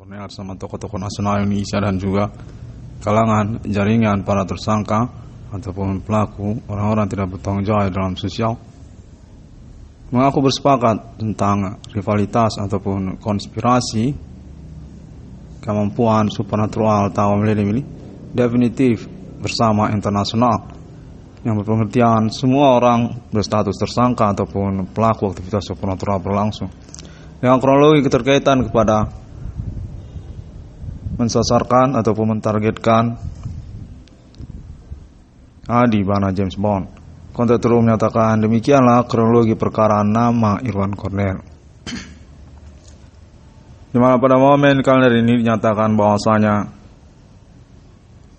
Kornel sama tokoh-tokoh nasional Indonesia dan juga kalangan jaringan para tersangka ataupun pelaku orang-orang tidak bertanggung jawab dalam sosial mengaku bersepakat tentang rivalitas ataupun konspirasi kemampuan supernatural atau milenium ini definitif bersama internasional yang berpengertian semua orang berstatus tersangka ataupun pelaku aktivitas supernatural berlangsung dengan kronologi keterkaitan kepada mensasarkan ataupun mentargetkan Adi Bana James Bond. Konteks terus menyatakan demikianlah kronologi perkara nama Irwan Kornel. Di mana pada momen kalender ini dinyatakan bahwasanya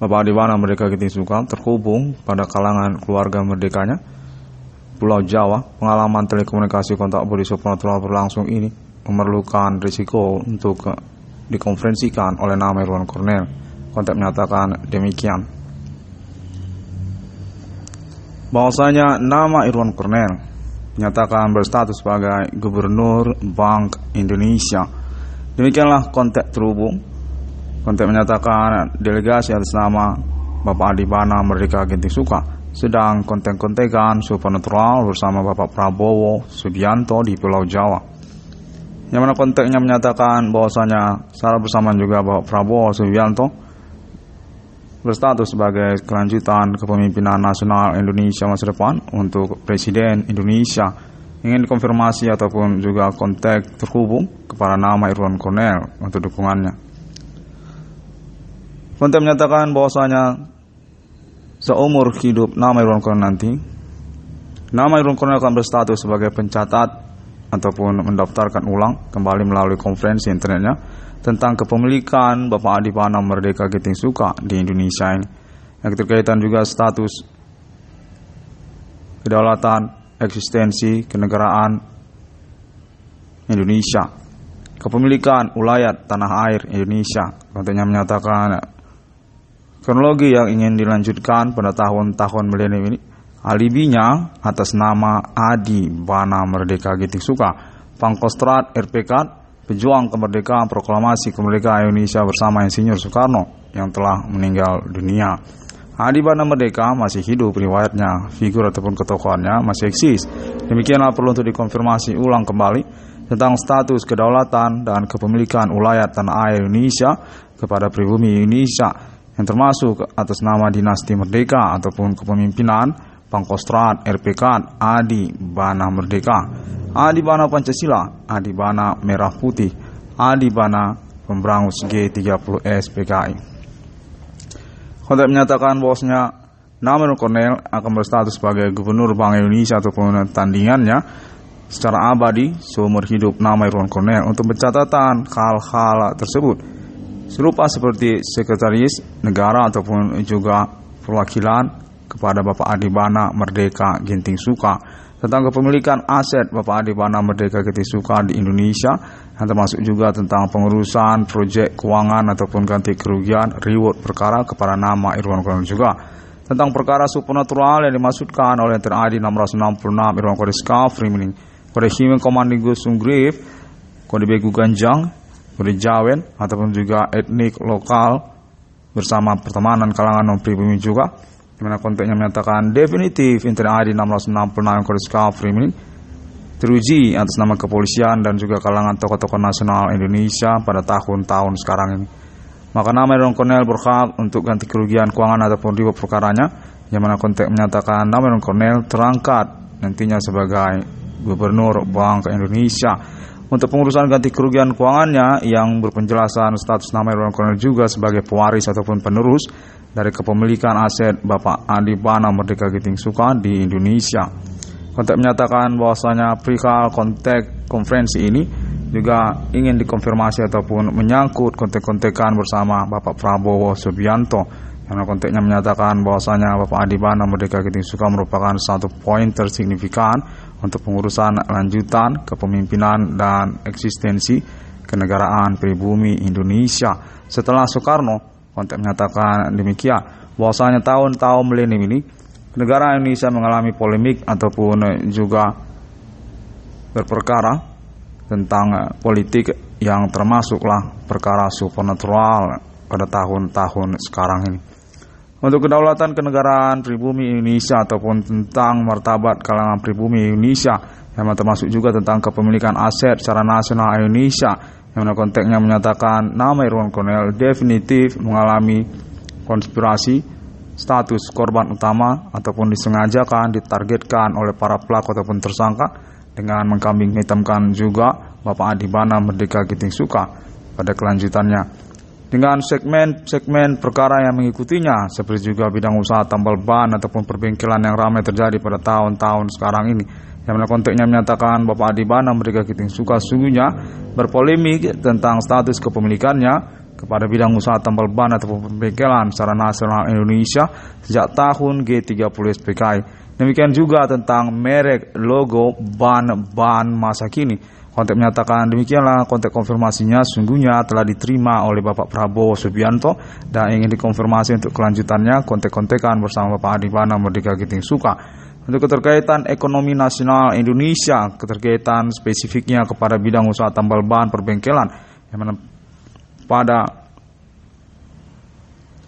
Bapak Adi Bana Merdeka Ginting Suka terhubung pada kalangan keluarga merdekanya Pulau Jawa. Pengalaman telekomunikasi kontak bodi supernatural berlangsung ini memerlukan risiko untuk dikonferensikan oleh nama Irwan Kornel. Konteks menyatakan demikian bahwasanya nama Irwan Kornel dinyatakan berstatus sebagai Gubernur Bank Indonesia. Demikianlah konteks terhubung. Konteks menyatakan delegasi atas nama Bapak Adi Bana Merdeka Ginting Suka sedang kontek-kontekan supernatural bersama Bapak Prabowo Subianto di Pulau Jawa. Yang mana konteksnya menyatakan bahwasanya secara bersamaan juga Bapak Prabowo Subianto berstatus sebagai kelanjutan kepemimpinan nasional Indonesia masa depan untuk Presiden Indonesia. Ingin dikonfirmasi ataupun juga konteks terhubung kepada nama Irwan Kornel untuk dukungannya. Konteks menyatakan bahwasanya seumur hidup nama Irwan Kornel nanti, nama Irwan Kornel akan berstatus sebagai pencatat ataupun mendaftarkan ulang kembali melalui konferensi internetnya tentang kepemilikan Bapak Adi Bana Merdeka Ginting Suka di Indonesia ini. Yang terkaitan juga status kedaulatan, eksistensi, kenegaraan Indonesia, kepemilikan ulayat tanah air Indonesia. Kontennya menyatakan kronologi yang ingin dilanjutkan pada tahun-tahun milenium ini, alibinya atas nama Adi Bana Merdeka Ginting Suka, Pangkostrat RPK, pejuang kemerdekaan proklamasi kemerdekaan Indonesia bersama Insinyur Soekarno yang telah meninggal dunia. Adi Bana Merdeka masih hidup riwayatnya, figur ataupun ketokohannya masih eksis. Demikianlah perlu untuk dikonfirmasi ulang kembali tentang status kedaulatan dan kepemilikan ulayat tanah air Indonesia kepada pribumi Indonesia yang termasuk atas nama dinasti Merdeka ataupun kepemimpinan Pangkostrat RPK Adi Bana Merdeka, Adi Bana Pancasila, Adi Bana Merah Putih, Adi Bana Pemberangus G30S PKI. Konteks menyatakan bahwasanya nama Irwan Kornel akan berstatus sebagai Gubernur Bank Indonesia ataupun tandingannya secara abadi seumur hidup nama Irwan Kornel untuk pencatatan hal-hal tersebut. Serupa seperti sekretaris negara ataupun juga perwakilan kepada Bapak Adi Bana Merdeka Ginting Suka tentang kepemilikan aset Bapak Adi Bana Merdeka Ginting Suka di Indonesia, yang termasuk juga tentang pengurusan proyek keuangan ataupun ganti kerugian reward perkara kepada nama Irwan Kornel juga. Tentang perkara supernatural yang dimaksudkan oleh TNI 666 Irwan Kornel Discovery meaning Kode Himen Komandi Gusung Grif, Kode Begu Ganjang, Kode Jawen ataupun juga etnik lokal bersama pertemanan kalangan non-pribumi juga. Di mana konteksnya menyatakan definitif Interior ID 666 Kode Discovery ini teruji atas nama kepolisian dan juga kalangan tokoh-tokoh nasional Indonesia pada tahun-tahun sekarang ini. Maka nama Irwan Kornel berhak untuk ganti kerugian keuangan ataupun reward perkaranya, yang mana konteks menyatakan nama Irwan Kornel terangkat nantinya sebagai Gubernur Bank Indonesia. Untuk pengurusan ganti kerugian keuangannya yang berpenjelasan status nama Irwan Kornel juga sebagai pewaris ataupun penerus dari kepemilikan aset Bapak Adi Bana Merdeka Ginting Suka di Indonesia. Konteks menyatakan bahwasanya perihal konteks konferensi ini juga ingin dikonfirmasi ataupun menyangkut kontek-kontekan bersama Bapak Prabowo Subianto. Karena konteksnya menyatakan bahwasanya Bapak Adi Bana Merdeka Ginting Suka merupakan satu poin tersignifikan untuk pengurusan lanjutan kepemimpinan dan eksistensi kenegaraan pribumi Indonesia setelah Soekarno. Konteks menyatakan demikian bahwasanya tahun-tahun milenium ini negara Indonesia mengalami polemik ataupun juga berperkara tentang politik yang termasuklah perkara supernatural pada tahun-tahun sekarang ini. Untuk kedaulatan kenegaraan pribumi Indonesia ataupun tentang martabat kalangan pribumi Indonesia, yang termasuk juga tentang kepemilikan aset secara nasional Indonesia, yang mana konteksnya menyatakan nama Irwan Cornell definitif mengalami konspirasi, status korban utama ataupun disengajakan ditargetkan oleh para pelaku ataupun tersangka dengan mengkambing hitamkan juga Bapak Adibana Merdeka Giting Suka pada kelanjutannya. Dengan segmen perkara yang mengikutinya, seperti juga bidang usaha tambal ban ataupun perbengkelan yang ramai terjadi pada tahun-tahun sekarang ini, yang mana konteksnya menyatakan Bapak Adibana Merdeka Giting Suka sesungguhnya berpolemik tentang status kepemilikannya kepada bidang usaha tambal ban ataupun perbengkelan secara nasional Indonesia sejak tahun G30 SPKI. Demikian juga tentang merek logo ban masa kini. Konteks menyatakan demikianlah konteks konfirmasinya sungguhnya telah diterima oleh Bapak Prabowo Subianto dan ingin dikonfirmasi untuk kelanjutannya kontek-kontekan bersama Bapak Adibana Merdeka Giting Suka. Untuk keterkaitan ekonomi nasional Indonesia, keterkaitan spesifiknya kepada bidang usaha tambal ban perbengkelan, yang mana pada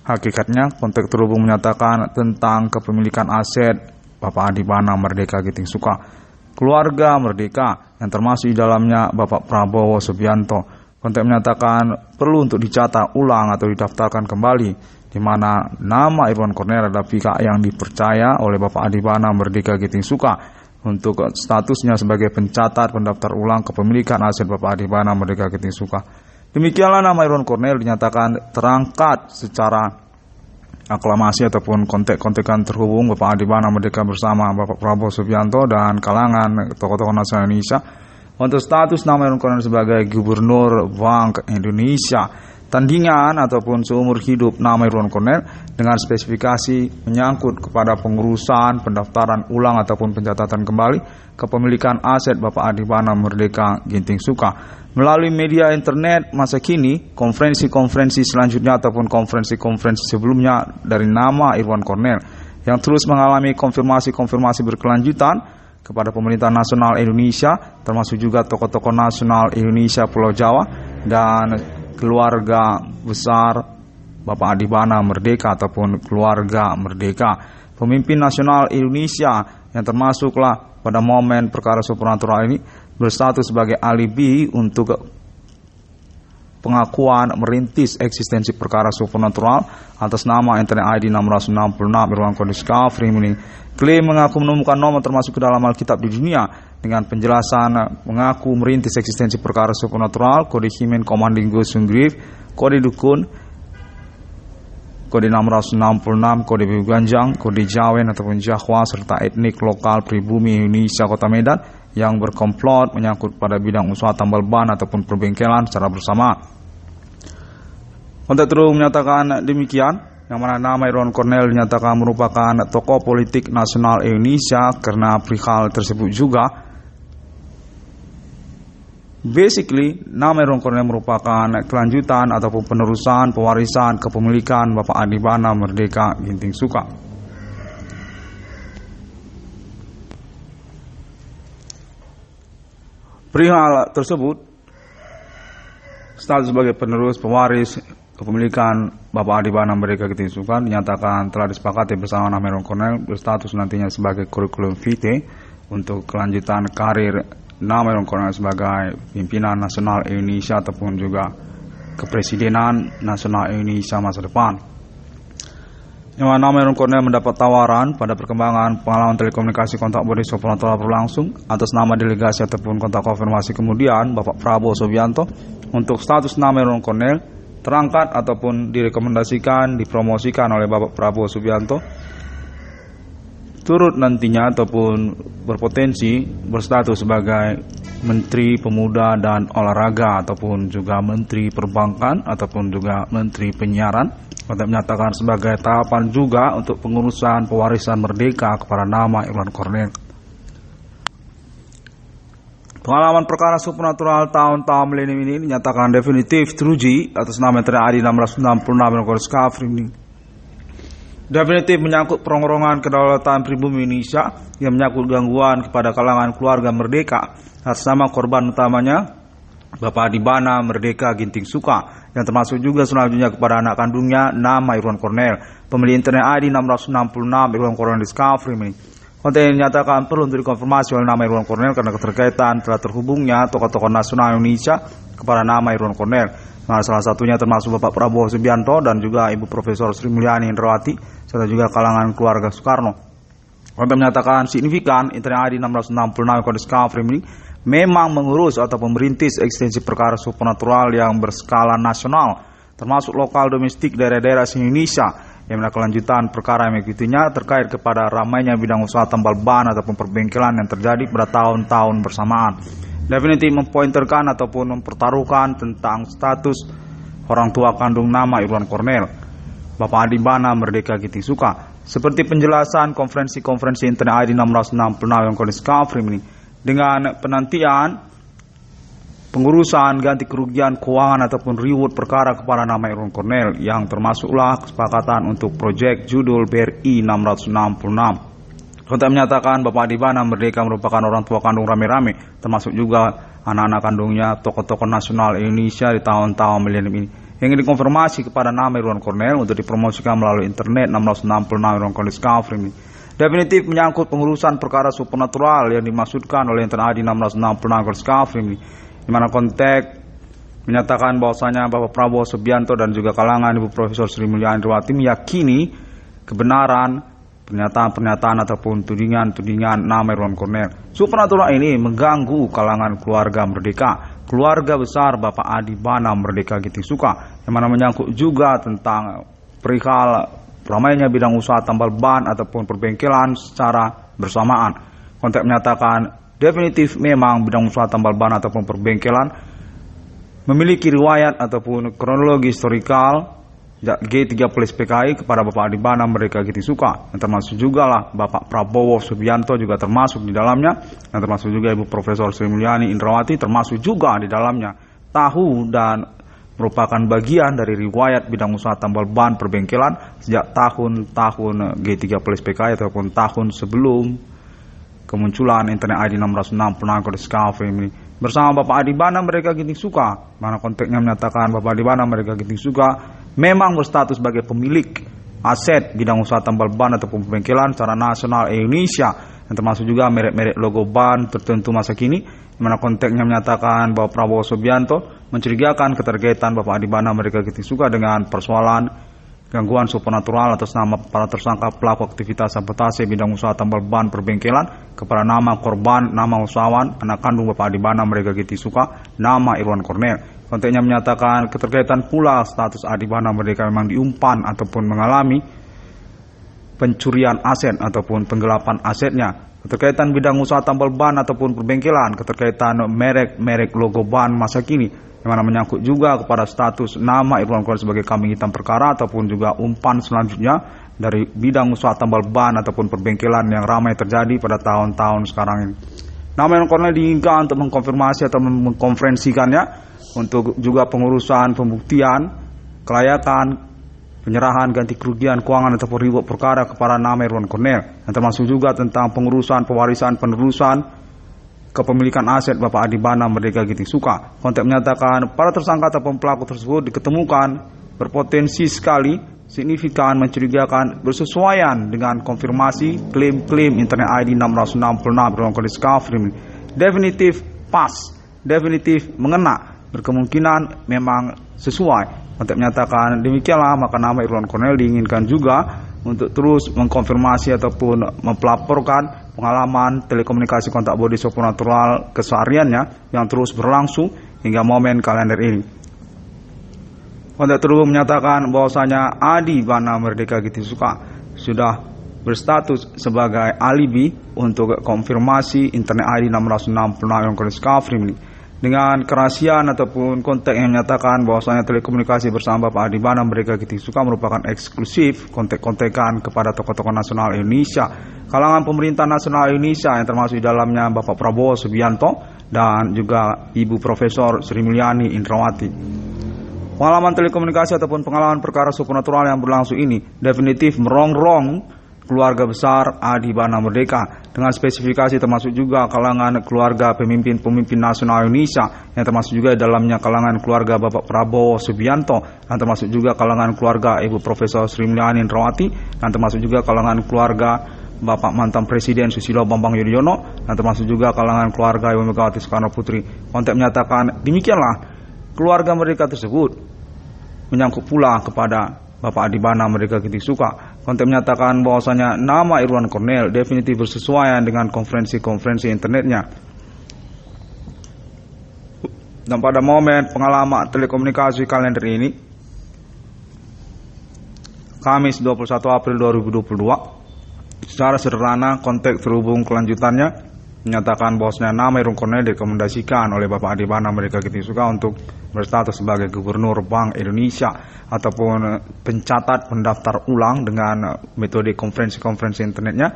hakikatnya konteks terhubung menyatakan tentang kepemilikan aset Bapak Adibana Merdeka Giting Suka, keluarga merdeka yang termasuk di dalamnya Bapak Prabowo Subianto. Konteks menyatakan perlu untuk dicatat ulang atau didaftarkan kembali, di mana nama Irwan Cornell adalah pihak yang dipercaya oleh Bapak Adibana Merdeka Giting Suka untuk statusnya sebagai pencatat pendaftar ulang kepemilikan aset Bapak Adibana Merdeka Giting Suka. Demikianlah nama Irwan Cornell dinyatakan terangkat secara aklamasi ataupun kontek-kontekan terhubung Bapak Adibana Merdeka bersama Bapak Prabowo Subianto dan kalangan tokoh-tokoh nasional Indonesia untuk status nama Irwan Cornell sebagai Gubernur Bank Indonesia. Tandingan ataupun seumur hidup nama Irwan Cornell dengan spesifikasi menyangkut kepada pengurusan, pendaftaran ulang ataupun pencatatan kembali kepemilikan aset Bapak Adibana Merdeka Giting Suka. Melalui media internet masa kini, konferensi-konferensi selanjutnya ataupun konferensi-konferensi sebelumnya dari nama Irwan Cornell yang terus mengalami konfirmasi-konfirmasi berkelanjutan kepada pemerintah nasional Indonesia, termasuk juga tokoh-tokoh nasional Indonesia Pulau Jawa dan keluarga besar Bapak Adibana Merdeka ataupun keluarga merdeka. Pemimpin nasional Indonesia yang termasuklah pada momen perkara supernatural ini berstatus sebagai alibi untuk pengakuan merintis eksistensi perkara supernatural atas nama internet ID 666 Irwan Cornell Skafri ini klaim mengaku menemukan nomor termasuk ke dalam Alkitab di dunia dengan penjelasan mengaku merintis eksistensi perkara supernatural, kode Himen Commanding Ghost Grief, kode dukun, kode 666, kode Biu Ganjang, kode Jawen ataupun Jahwa serta etnik lokal pribumi Indonesia Kota Medan yang berkomplot menyangkut pada bidang usaha tambal ban ataupun perbengkelan secara bersama. Konteks terus menyatakan demikian, yang mana nama Irwan Cornell dinyatakan merupakan tokoh politik nasional Indonesia karena perihal tersebut juga. Basically, nama Irwan Cornell merupakan kelanjutan ataupun penerusan pewarisan kepemilikan Bapak Adibana Merdeka Giting Suka. Perihal tersebut, status sebagai penerus pewaris kepemilikan Bapak Adibana Merdeka Giting Suka dinyatakan telah disepakati bersama nama Irwan Cornell berstatus nantinya sebagai kurikulum vitae untuk kelanjutan karir nama Irwan Cornell sebagai pimpinan nasional Indonesia ataupun juga kepresidenan nasional Indonesia masa depan. Yang mana nama Irwan Cornell mendapat tawaran pada perkembangan pengalaman telekomunikasi kontak bodi supernatural berlangsung atas nama delegasi ataupun kontak konfirmasi kemudian Bapak Prabowo Subianto untuk status nama Irwan Cornell terangkat ataupun direkomendasikan, dipromosikan oleh Bapak Prabowo Subianto turut nantinya ataupun berpotensi berstatus sebagai Menteri Pemuda dan Olahraga ataupun juga Menteri Perbankan ataupun juga Menteri Penyiaran. Untuk menyatakan sebagai tahapan juga untuk pengurusan pewarisan merdeka kepada nama Irwan Cornell. Pengalaman perkara supernatural tahun-tahun milenium ini dinyatakan definitif teruji atas nama ID 666 Irwan Cornell Skafri ini. Definitif menyangkut perongorongan kedaulatan pribumi Indonesia yang menyangkut gangguan kepada kalangan keluarga merdeka atas nama korban utamanya Bapak Adibana Merdeka Ginting Suka, yang termasuk juga selanjutnya kepada anak kandungnya nama Irwan Cornel, pemilik internet ID 666 Irwan Cornel Discovery ini. Konten yang dinyatakan perlu untuk dikonfirmasi oleh nama Irwan Cornel karena keterkaitan telah terhubungnya tokoh-tokoh nasional Indonesia kepada nama Irwan Cornel. Nah, salah satunya termasuk Bapak Prabowo Subianto dan juga Ibu Profesor Sri Mulyani Indrawati serta juga kalangan keluarga Soekarno. Konten menyatakan signifikan internet ID 666 Irwan Discovery ini memang mengurus atau merintis ekstensi perkara supernatural yang berskala nasional, termasuk lokal domestik daerah-daerah Indonesia, yang kelanjutan perkara yang mengikutinya terkait kepada ramainya bidang usaha tambal ban ataupun perbengkelan yang terjadi pada tahun-tahun bersamaan. Definitif mempointerkan ataupun mempertaruhkan tentang status orang tua kandung nama Irwan Cornel, Bapak Adibana Merdeka Ginting Suka, seperti penjelasan konferensi internet ID 666 yang Discovery ini, dengan penantian pengurusan ganti kerugian keuangan ataupun reward perkara kepada nama Irwan Cornel, yang termasuklah kesepakatan untuk proyek judul BRI 666. Konten menyatakan Bapak Adibana Merdeka merupakan orang tua kandung rame-rame, termasuk juga anak-anak kandungnya tokoh-tokoh nasional Indonesia di tahun-tahun milenium ini. Yang dikonfirmasi kepada nama Irwan Cornel untuk dipromosikan melalui internet 666 Irwan Cornel Discovery ini. Definitif menyangkut pengurusan perkara supernatural yang dimaksudkan oleh internet ID 666 Discovery ini, di mana konteks menyatakan bahwasanya Bapak Prabowo Subianto dan juga kalangan Ibu Profesor Sri Mulyani Indrawati meyakini kebenaran pernyataan-pernyataan ataupun tudingan-tudingan nama Irwan Cornel. Supernatural ini mengganggu kalangan keluarga Merdeka, keluarga besar Bapak Adibana Merdeka Ginting Suka, yang mana menyangkut juga tentang perihal ramainya bidang usaha tambal ban ataupun perbengkelan secara bersamaan. Konteks menyatakan definitif memang bidang usaha tambal ban ataupun perbengkelan memiliki riwayat ataupun kronologi historikal G30 PKI kepada Bapak Adibana Merdeka Ginting Suka, yang termasuk juga lah Bapak Prabowo Subianto juga termasuk di dalamnya, yang termasuk juga Ibu Profesor Sri Mulyani Indrawati termasuk juga di dalamnya, tahu dan merupakan bagian dari riwayat bidang usaha tambal ban perbengkelan sejak tahun-tahun G30 PKI ataupun tahun sebelum kemunculan internet ID 666 Discovery ini. Bersama Bapak Adibana Merdeka Ginting Suka, mana konteksnya menyatakan Bapak Adibana Merdeka Ginting Suka memang berstatus sebagai pemilik aset bidang usaha tambal ban ataupun perbengkelan secara nasional Indonesia, yang termasuk juga merek-merek logo ban tertentu masa kini, di mana konteksnya menyatakan bahwa Prabowo Subianto mencurigakan keterkaitan Bapak Adibana Merdeka Ginting Suka dengan persoalan gangguan supernatural atas nama para tersangka pelaku aktivitas sabotase bidang usaha tambal ban perbengkelan kepada nama korban, nama usahawan, anak kandung Bapak Adibana Merdeka Ginting Suka, nama Irwan Cornel. Konteksnya menyatakan keterkaitan pula status Adibana Merdeka memang diumpan ataupun mengalami pencurian aset ataupun penggelapan asetnya, keterkaitan bidang usaha tambal ban ataupun perbengkelan, keterkaitan merek-merek logo ban masa kini, yang mana menyangkut juga kepada status nama Irwan Cornel sebagai kambing hitam perkara ataupun juga umpan selanjutnya dari bidang usaha tambal ban ataupun perbengkelan yang ramai terjadi pada tahun-tahun sekarang ini. Nama Irwan Cornel diinginkan untuk mengkonfirmasi atau mengkonferensikannya untuk juga pengurusan pembuktian kelayakan penyerahan ganti kerugian keuangan ataupun reward perkara kepada nama Irwan Cornel, yang termasuk juga tentang pengurusan pewarisan penerusan kepemilikan aset Bapak Adibana Merdeka Ginting Suka. Konteks menyatakan para tersangka ataupun pelaku tersebut diketemukan berpotensi sekali signifikan mencurigakan bersesuaian dengan konfirmasi klaim-klaim internet ID 666 Irwan Cornel Discovery, definitif pas, definitif mengena, berkemungkinan memang sesuai. Untuk menyatakan demikianlah, maka nama Irwan Cornel diinginkan juga untuk terus mengkonfirmasi ataupun mempelaporkan pengalaman telekomunikasi kontak bodi supernatural kesehariannya yang terus berlangsung hingga momen kalender ini. Kontak terus menyatakan bahwasanya Adibana Merdeka Ginting Suka sudah berstatus sebagai alibi untuk konfirmasi internet ID 666 yang Discovery ini, dengan kerahasiaan ataupun konteks yang menyatakan bahwasanya telekomunikasi bersama Bapak Adibana Merdeka Ginting Suka merupakan eksklusif kontek-kontekan kepada tokoh-tokoh nasional Indonesia, kalangan pemerintah nasional Indonesia, yang termasuk di dalamnya Bapak Prabowo Subianto dan juga Ibu Profesor Sri Mulyani Indrawati. Pengalaman telekomunikasi ataupun pengalaman perkara supernatural yang berlangsung ini definitif merongrong keluarga besar Adibana Merdeka, dengan spesifikasi termasuk juga kalangan keluarga pemimpin nasional Indonesia, yang termasuk juga dalamnya kalangan keluarga Bapak Prabowo Subianto, dan termasuk juga kalangan keluarga Ibu Profesor Sri Mulyani Indrawati, dan termasuk juga kalangan keluarga Bapak mantan Presiden Susilo Bambang Yudhoyono, dan termasuk juga kalangan keluarga Ibu Megawati Soekarno Putri. Kontek menyatakan demikianlah keluarga mereka tersebut menyangkut pula kepada Bapak Adibana Merdeka Kitik Suka. Konten menyatakan bahwasanya nama Irwan Cornel definitif bersesuaian dengan konferensi internetnya. Dan pada momen pengalaman telekomunikasi kalender ini, Kamis 21 April 2022, secara sederhana konteks terhubung kelanjutannya menyatakan bahwasanya nama Irwan Cornel direkomendasikan oleh Bapak Adibana Merdeka Kitik Suka untuk berstatus sebagai Gubernur Bank Indonesia ataupun pencatat pendaftar ulang dengan metode konferensi internetnya,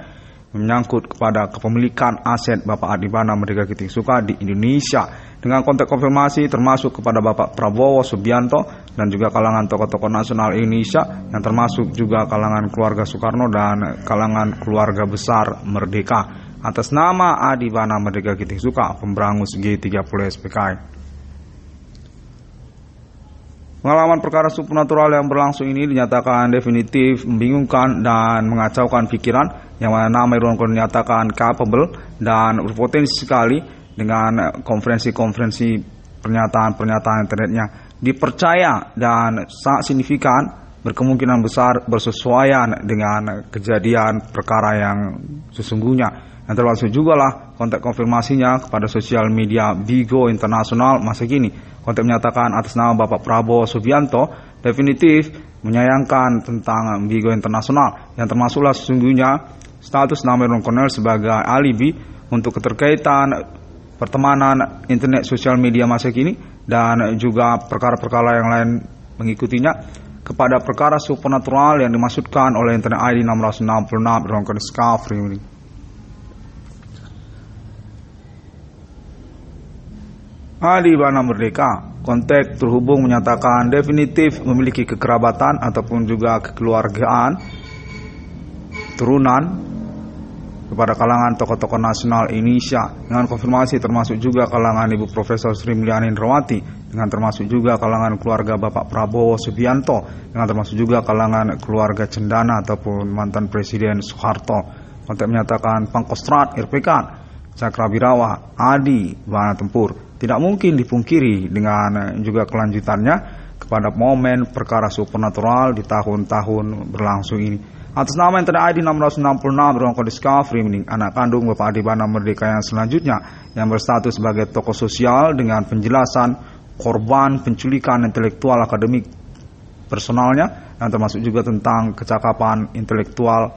menyangkut kepada kepemilikan aset Bapak Adibana Merdeka Kitik Suka di Indonesia, dengan konteks konfirmasi termasuk kepada Bapak Prabowo Subianto dan juga kalangan tokoh-tokoh nasional Indonesia, yang termasuk juga kalangan keluarga Soekarno dan kalangan keluarga besar Merdeka, atas nama Adibana Merdeka Kitik Suka, pemberangus G30 SPKI. Pengalaman perkara supernatural yang berlangsung ini dinyatakan definitif membingungkan dan mengacaukan pikiran, yang mana nama Irwan Cornel dinyatakan capable dan berpotensi sekali dengan konferensi pernyataan internetnya dipercaya dan sangat signifikan, berkemungkinan besar bersesuaian dengan kejadian perkara yang sesungguhnya. Yang termasuk juga lah konteks konfirmasinya kepada sosial media Bigo Internasional masa kini. Konteks menyatakan atas nama Bapak Prabowo Subianto definitif menyayangkan tentang Bigo Internasional, yang termasuklah sesungguhnya status nama Irwan Cornel sebagai alibi untuk keterkaitan pertemanan internet sosial media masa kini dan juga perkara-perkara yang lain mengikutinya kepada perkara supernatural yang dimaksudkan oleh internet ID 666 Irwan Cornel Discovery. Adibana Merdeka konteks terhubung menyatakan definitif memiliki kekerabatan ataupun juga kekeluargaan turunan kepada kalangan tokoh-tokoh nasional Indonesia, dengan konfirmasi termasuk juga kalangan Ibu Profesor Sri Mulyani Indrawati, dengan termasuk juga kalangan keluarga Bapak Prabowo Subianto, dengan termasuk juga kalangan keluarga Cendana ataupun mantan Presiden Soeharto. Konteks menyatakan Pangkostrat RPK Cakrabirawa Adi Bana Tempur tidak mungkin dipungkiri dengan juga kelanjutannya kepada momen perkara supernatural di tahun-tahun berlangsung ini. Atas nama internet ID 666 Irwan Cornel Discovery, anak kandung Bapak Adibana Merdeka yang selanjutnya, yang berstatus sebagai tokoh sosial dengan penjelasan korban penculikan intelektual akademik personalnya, yang termasuk juga tentang kecakapan intelektual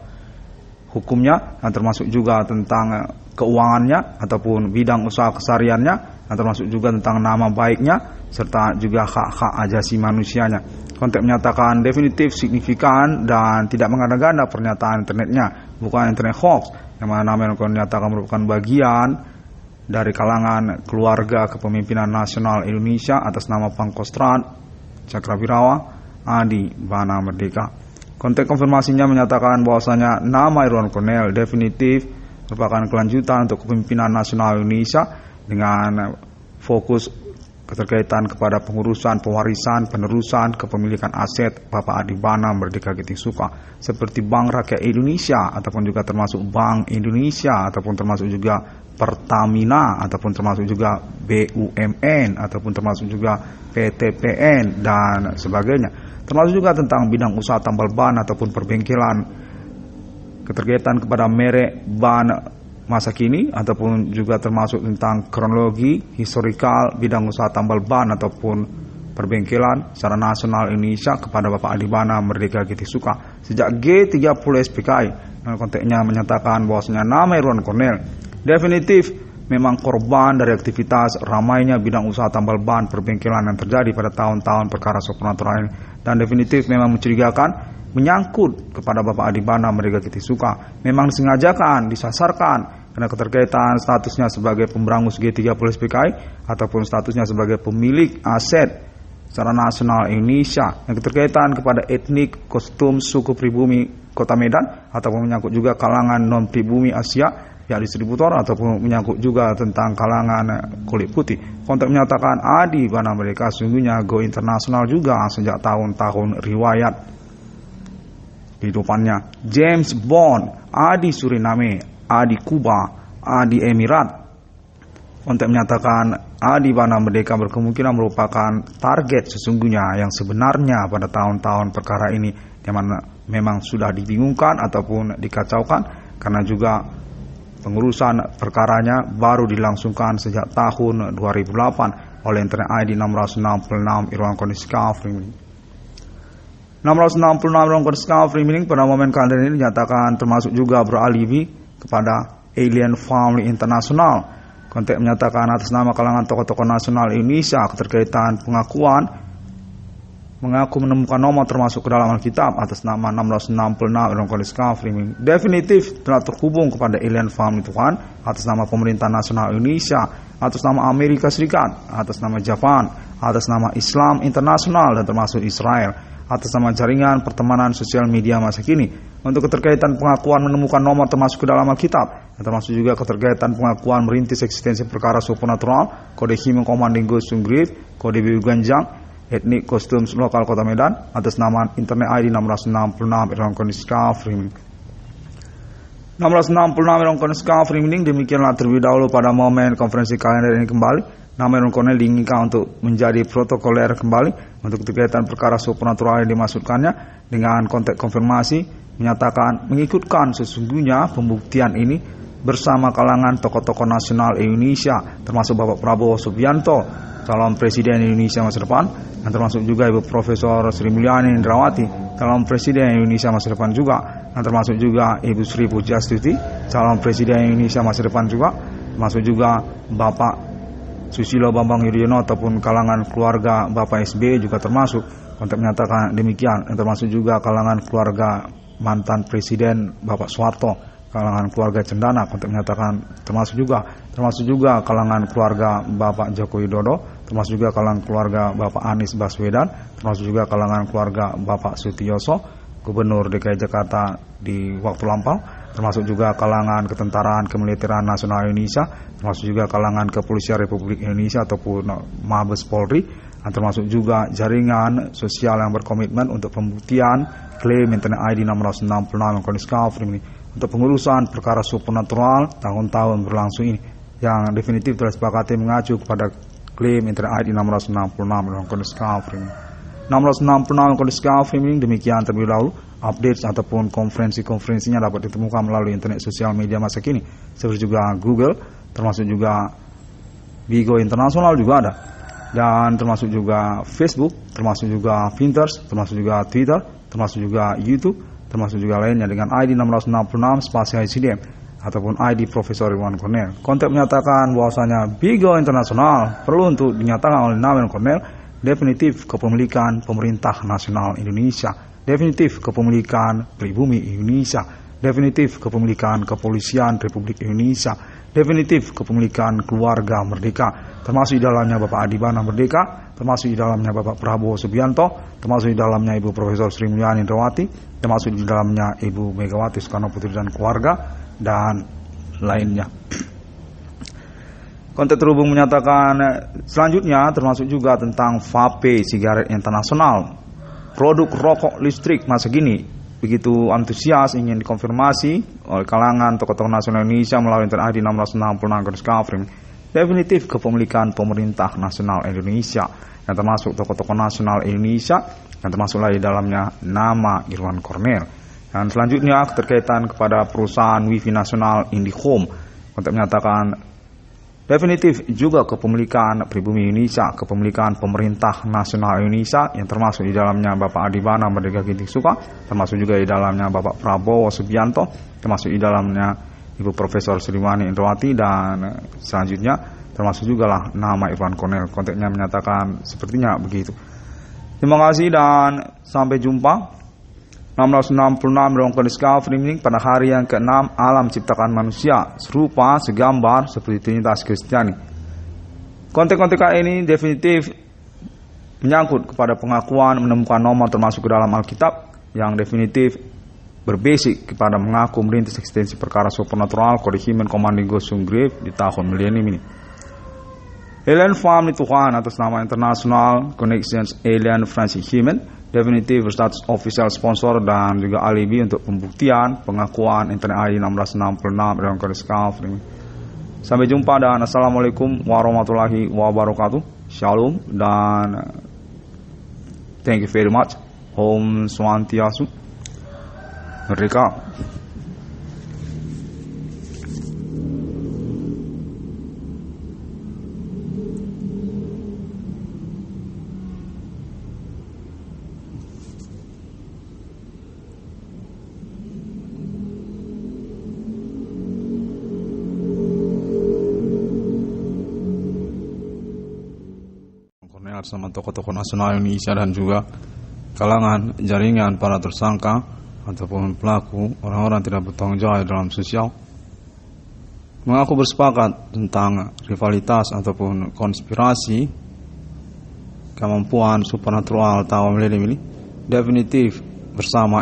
hukumnya, yang termasuk juga tentang keuangannya ataupun bidang usaha kesehariannya, dan termasuk juga tentang nama baiknya serta juga hak-hak ajasi manusianya. Konteks menyatakan definitif signifikan dan tidak mengada-gada pernyataan internetnya, bukan internet hoax, yang mana nama yang dinyatakan merupakan bagian dari kalangan keluarga kepemimpinan nasional Indonesia atas nama Pangkostrat Cakrabirawa Adi Bana Merdeka. Konteks konfirmasinya menyatakan bahwasanya nama Irwan Cornel definitif merupakan kelanjutan untuk kepemimpinan nasional Indonesia dengan fokus keterkaitan kepada pengurusan pewarisan penerusan kepemilikan aset Bapak Adibana Merdeka Kitik Suka, seperti Bank Rakyat Indonesia ataupun juga termasuk Bank Indonesia ataupun termasuk juga Pertamina ataupun termasuk juga BUMN ataupun termasuk juga PTPN dan sebagainya, termasuk juga tentang bidang usaha tambal ban ataupun perbengkelan, keterkaitan kepada merek ban masa kini ataupun juga termasuk tentang kronologi historikal bidang usaha tambal ban ataupun perbengkelan secara nasional Indonesia kepada Bapak Adibana Merdeka Kitik Suka sejak G30 SPKI. Konteksnya menyatakan bahwasanya nama Irwan Cornel definitif memang korban dari aktivitas ramainya bidang usaha tambal ban perbengkelan yang terjadi pada tahun-tahun perkara supernatural ini, dan definitif memang mencurigakan menyangkut kepada Bapak Adibana Merdeka Kitik Suka, memang disengajakan, disasarkan karena keterkaitan statusnya sebagai pemberangus G30 SPKI ataupun statusnya sebagai pemilik aset secara nasional Indonesia yang keterkaitan kepada etnik, kostum, suku pribumi Kota Medan, ataupun menyangkut juga kalangan non-pribumi Asia ya distributor, ataupun menyangkut juga tentang kalangan kulit putih. Konteks menyatakan Adi Bana Merdeka sungguhnya go internasional juga sejak tahun-tahun riwayat kehidupannya. James Bond, Adi Suriname, Adi Kuba, Adi Emirat. Konteks menyatakan Adi Bana Merdeka berkemungkinan merupakan target sesungguhnya yang sebenarnya pada tahun-tahun perkara ini, yang mana memang sudah dibingungkan ataupun dikacaukan, karena juga pengurusan perkaranya baru dilangsungkan sejak tahun 2008 oleh Internet ID 666 Irwan Kondisi Kafri. 666 Irwan Kondisi Kafri pada momen kali ini dinyatakan termasuk juga beralibi kepada Alien Family International. Konteks menyatakan atas nama kalangan tokoh-tokoh nasional Indonesia keterkaitan pengakuan mengaku menemukan nomor termasuk ke dalam Alkitab atas nama 666 Irwan Kondisi Kafri definitif telah terhubung kepada Alien Family Tuhan atas nama pemerintah nasional Indonesia, atas nama Amerika Serikat, atas nama Jepang, atas nama Islam internasional dan termasuk Israel, atas nama jaringan pertemanan sosial media masa kini. Untuk keterkaitan pengakuan menemukan nomor termasuk ke dalam Alkitab, termasuk juga keterkaitan pengakuan merintis eksistensi perkara supernatural, kode Human Commanding Ghost Grave, kode Biu Ganjang, etnik kostum lokal Kota Medan, atas nama Internet ID 666 Irwan Kondisi Kafri. 666 Irwan Kondisi Kafri demikianlah terlebih dahulu pada momen konferensi kalender ini kembali. Nama Irwan Cornel diinginkan untuk menjadi protokoler kembali untuk keterkaitan perkara supernatural yang dimasukkannya dengan konteks konfirmasi menyatakan mengikutkan sesungguhnya pembuktian ini bersama kalangan tokoh-tokoh nasional Indonesia termasuk Bapak Prabowo Subianto, calon presiden Indonesia masa depan, dan termasuk juga Ibu Profesor Sri Mulyani Indrawati, calon presiden Indonesia masa depan juga, dan termasuk juga Ibu Sri Pujiastuti, calon presiden Indonesia masa depan juga, termasuk juga Bapak Susilo Bambang Yudhoyono ataupun kalangan keluarga Bapak SBY juga termasuk. Konteks menyatakan demikian, dan termasuk juga kalangan keluarga mantan presiden Bapak Soeharto, kalangan keluarga Cendana. Konteks menyatakan termasuk juga kalangan keluarga Bapak Joko Widodo, termasuk juga kalangan keluarga Bapak Anies Baswedan, termasuk juga kalangan keluarga Bapak Sutioso, Gubernur DKI Jakarta di waktu lampau, termasuk juga kalangan ketentaraan kemiliteran nasional Indonesia, termasuk juga kalangan kepolisian Republik Indonesia ataupun Mabes Polri, dan termasuk juga jaringan sosial yang berkomitmen untuk pembuktian klaim Internet ID 666 Kondisi Kafri ini untuk pengurusan perkara supernatural tahun-tahun berlangsung ini, yang definitif telah disepakati mengacu kepada klaim Internet ID 666 Kondisi Kafri. 666 Kondisi Kafri ini demikian terlebih dahulu. Update ataupun konferensi-konferensinya dapat ditemukan melalui internet sosial media masa kini, seperti juga Google, termasuk juga Bigo Internasional juga ada, dan termasuk juga Facebook, termasuk juga Pinterest, termasuk juga Twitter, termasuk juga YouTube, termasuk juga lainnya dengan ID 666 spasi ICDM ataupun ID Profesor Irwan Cornel. Konteks menyatakan bahwasanya Bigo Internasional perlu untuk dinyatakan oleh nama Irwan Cornel definitif kepemilikan pemerintah nasional Indonesia, definitif kepemilikan pribumi Indonesia, definitif kepemilikan kepolisian Republik Indonesia, definitif kepemilikan keluarga merdeka, termasuk di dalamnya Bapak Adi Bana Merdeka, termasuk di dalamnya Bapak Prabowo Subianto, termasuk di dalamnya Ibu Profesor Sri Mulyani Indrawati, termasuk di dalamnya Ibu Megawati Soekarno Putri dan keluarga, dan lainnya. Konteks terhubung menyatakan selanjutnya termasuk juga tentang vape sigaret internasional, produk rokok listrik masa kini begitu antusias ingin dikonfirmasi oleh kalangan tokoh-tokoh nasional Indonesia melalui Internet ID 666 Kondisi Kafri definitif kepemilikan pemerintah nasional Indonesia, yang termasuk tokoh-tokoh nasional Indonesia, yang termasuk lagi dalamnya nama Irwan Cornel. Dan selanjutnya keterkaitan kepada perusahaan wifi nasional IndiHome, untuk menyatakan definitif juga kepemilikan pribumi Indonesia, kepemilikan pemerintah nasional Indonesia, yang termasuk di dalamnya Bapak Adi Bana Merdeka Ginting Suka, termasuk juga di dalamnya Bapak Prabowo Subianto, termasuk di dalamnya Ibu Profesor Sri Mulyani Indrawati, dan selanjutnya termasuk juga lah nama Irwan Cornel. Konteksnya menyatakan sepertinya begitu. Terima kasih dan sampai jumpa. 666 Irwan Kondisi Kafri pada hari yang ke-6 alam ciptakan manusia serupa segambar seperti Trinitas Kristiani. Konteks-konteks ini definitif menyangkut kepada pengakuan menemukan nomor termasuk ke dalam Alkitab, yang definitif berbasic kepada mengaku merintis eksistensi perkara supernatural Human Commanding Ghost Grave di tahun milenium ini. Alien Farm itu Tuhan atas nama internasional Connections Alien Forensic Human definitif berstatus official sponsor dan juga alibi untuk pembuktian pengakuan Internet ID 1666 dalam kode SCAF. Sampai jumpa dan assalamualaikum warahmatullahi wabarakatuh. Shalom dan thank you very much. Om Swantiastu. Merdeka. Sama tokoh-tokoh nasional Indonesia dan juga kalangan jaringan para tersangka ataupun pelaku orang-orang tidak bertanggung jawab dalam sosial mengaku bersepakat tentang rivalitas ataupun konspirasi kemampuan supernatural tahun milenium ini definitif bersama